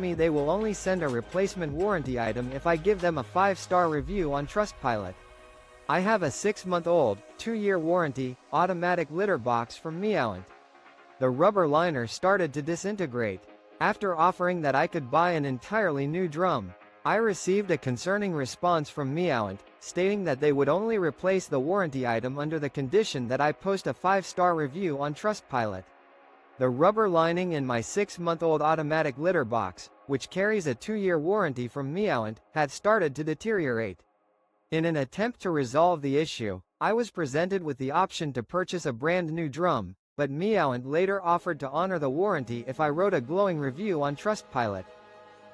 me they will only send a replacement warranty item if I give them a 5-star review on Trustpilot. I have a 6-month-old, 2-year warranty, automatic litter box from Meowant. The rubber liner started to disintegrate. After offering that I could buy an entirely new drum, I received a concerning response from Meowant, stating that they would only replace the warranty item under the condition that I post a 5-star review on Trustpilot. The rubber lining in my 6-month-old automatic litter box, which carries a 2-year warranty from Meowant, had started to deteriorate. In an attempt to resolve the issue, I was presented with the option to purchase a brand new drum, but Meowant later offered to honor the warranty if I wrote a glowing review on Trustpilot.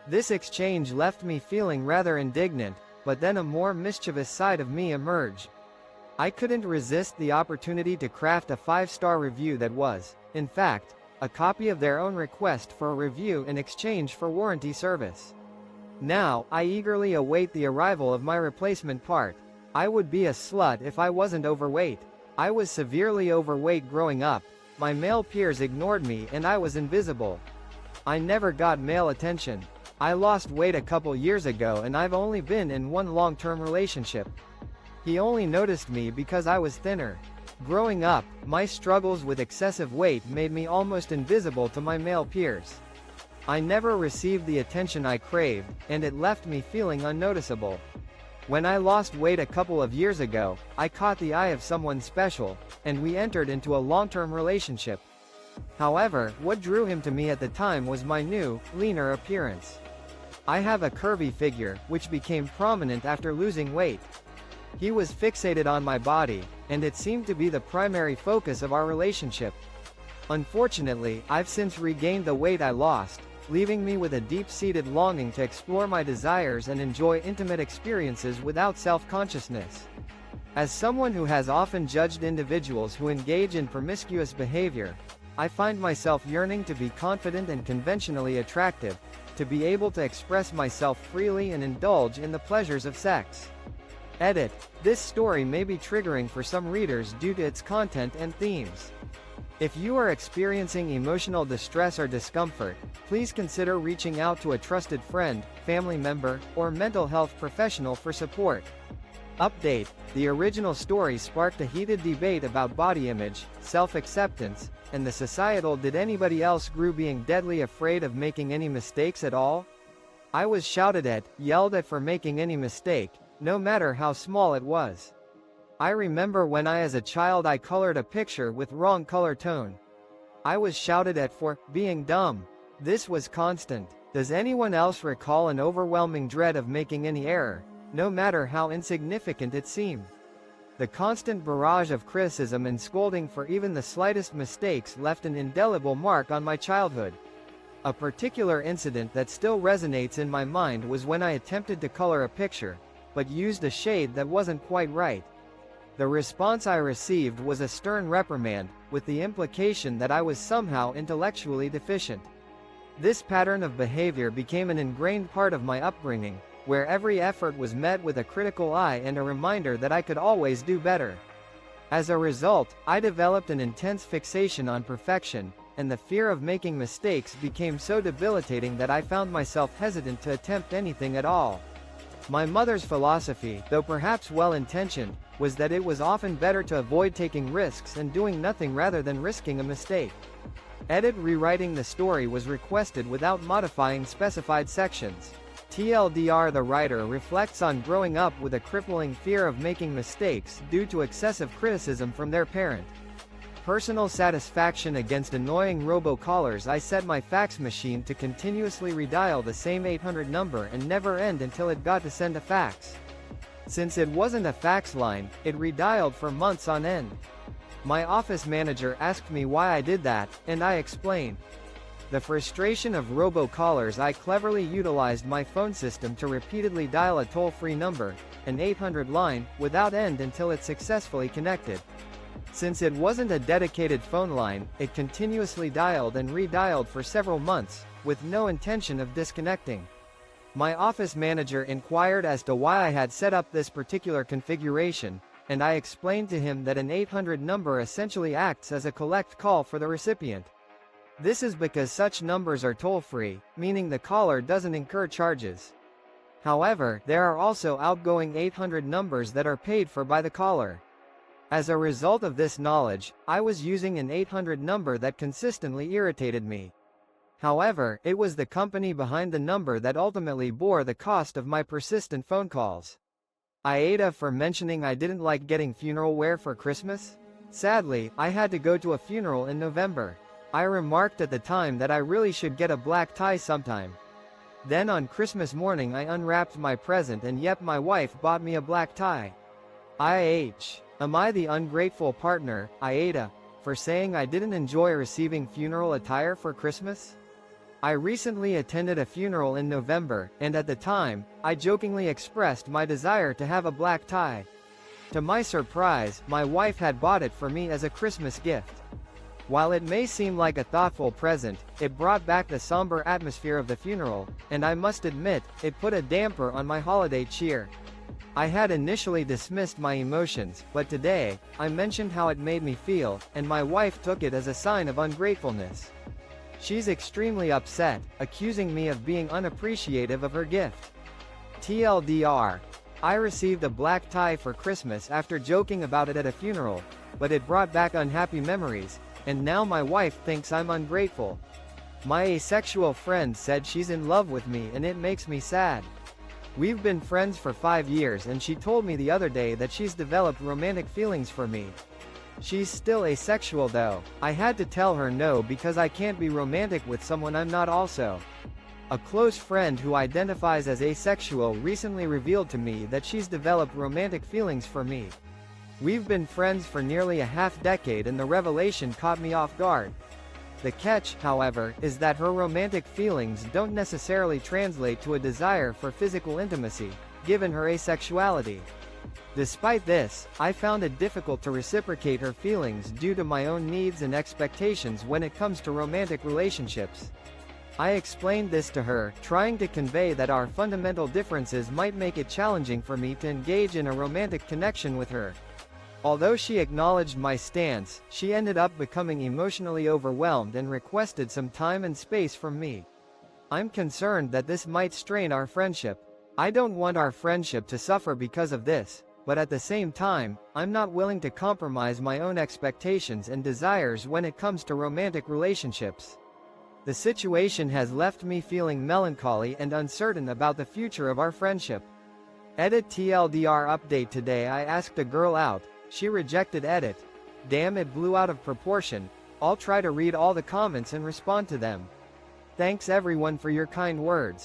This exchange left me feeling rather indignant, but then a more mischievous side of me emerged. I couldn't resist the opportunity to craft a 5-star review that was, in fact, a copy of their own request for a review in exchange for warranty service. Now, I eagerly await the arrival of my replacement part. I would be a slut if I wasn't overweight. I was severely overweight growing up, my male peers ignored me and I was invisible. I never got male attention. I lost weight a couple years ago and I've only been in one long-term relationship. He only noticed me because I was thinner. Growing up, my struggles with excessive weight made me almost invisible to my male peers. I never received the attention I craved, and it left me feeling unnoticeable. When I lost weight a couple of years ago, I caught the eye of someone special, and we entered into a long-term relationship. However, what drew him to me at the time was my new, leaner appearance. I have a curvy figure, which became prominent after losing weight. He was fixated on my body, and it seemed to be the primary focus of our relationship. Unfortunately, I've since regained the weight I lost, leaving me with a deep-seated longing to explore my desires and enjoy intimate experiences without self-consciousness. As someone who has often judged individuals who engage in promiscuous behavior, I find myself yearning to be confident and conventionally attractive, to be able to express myself freely and indulge in the pleasures of sex. Edit. This story may be triggering for some readers due to its content and themes. If you are experiencing emotional distress or discomfort, please consider reaching out to a trusted friend, family member, or mental health professional for support. Update. The original story sparked a heated debate about body image, self-acceptance, and the societal "did anybody else grew being deadly afraid of making any mistakes at all?" I was shouted at, yelled at for making any mistake, no matter how small it was. I remember when as a child I colored a picture with wrong color tone. I was shouted at for being dumb. This was constant. Does anyone else recall an overwhelming dread of making any error, no matter how insignificant it seemed? The constant barrage of criticism and scolding for even the slightest mistakes left an indelible mark on my childhood. A particular incident that still resonates in my mind was when I attempted to color a picture, but used a shade that wasn't quite right. The response I received was a stern reprimand, with the implication that I was somehow intellectually deficient. This pattern of behavior became an ingrained part of my upbringing, where every effort was met with a critical eye and a reminder that I could always do better. As a result, I developed an intense fixation on perfection, and the fear of making mistakes became so debilitating that I found myself hesitant to attempt anything at all. My mother's philosophy, though perhaps well-intentioned, was that it was often better to avoid taking risks and doing nothing rather than risking a mistake. Edit. Rewriting the story was requested without modifying specified sections. TLDR. The writer reflects on growing up with a crippling fear of making mistakes due to excessive criticism from their parent. Personal satisfaction against annoying robocallers. I set my fax machine to continuously redial the same 800 number and never end until it got to send a fax. Since it wasn't a fax line, it redialed for months on end. My office manager asked me why I did that, and I explained. The frustration of robocallers. I cleverly utilized my phone system to repeatedly dial a toll-free number, an 800 line, without end until it successfully connected. Since it wasn't a dedicated phone line, it continuously dialed and redialed for several months, with no intention of disconnecting. My office manager inquired as to why I had set up this particular configuration, and I explained to him that an 800 number essentially acts as a collect call for the recipient. This is because such numbers are toll-free, meaning the caller doesn't incur charges. However, there are also outgoing 800 numbers that are paid for by the caller. As a result of this knowledge, I was using an 800 number that consistently irritated me. However, it was the company behind the number that ultimately bore the cost of my persistent phone calls. Aita for mentioning I didn't like getting funeral wear for Christmas? Sadly, I had to go to a funeral in November. I remarked at the time that I really should get a black tie sometime. Then on Christmas morning I unwrapped my present and yep, my wife bought me a black tie. Am I the ungrateful partner, Aita, for saying I didn't enjoy receiving funeral attire for Christmas? I recently attended a funeral in November, and at the time, I jokingly expressed my desire to have a black tie. To my surprise, my wife had bought it for me as a Christmas gift. While it may seem like a thoughtful present, it brought back the somber atmosphere of the funeral, and I must admit, it put a damper on my holiday cheer. I had initially dismissed my emotions, but today, I mentioned how it made me feel, and my wife took it as a sign of ungratefulness. She's extremely upset, accusing me of being unappreciative of her gift. TLDR. I received a black tie for Christmas after joking about it at a funeral, but it brought back unhappy memories, and now my wife thinks I'm ungrateful. My asexual friend said she's in love with me and it makes me sad. We've been friends for 5 years and she told me the other day that she's developed romantic feelings for me. She's still asexual though. I had to tell her no because I can't be romantic with someone I'm not also. A close friend who identifies as asexual recently revealed to me that she's developed romantic feelings for me. We've been friends for nearly a half-decade and the revelation caught me off guard. The catch, however, is that her romantic feelings don't necessarily translate to a desire for physical intimacy, given her asexuality. Despite this, I found it difficult to reciprocate her feelings due to my own needs and expectations when it comes to romantic relationships. I explained this to her, trying to convey that our fundamental differences might make it challenging for me to engage in a romantic connection with her. Although she acknowledged my stance, she ended up becoming emotionally overwhelmed and requested some time and space from me. I'm concerned that this might strain our friendship. I don't want our friendship to suffer because of this, but at the same time, I'm not willing to compromise my own expectations and desires when it comes to romantic relationships. The situation has left me feeling melancholy and uncertain about the future of our friendship. Edit TLDR update. Today I asked a girl out. She rejected edit. Damn, it blew out of proportion. I'll try to read all the comments and respond to them. Thanks everyone for your kind words.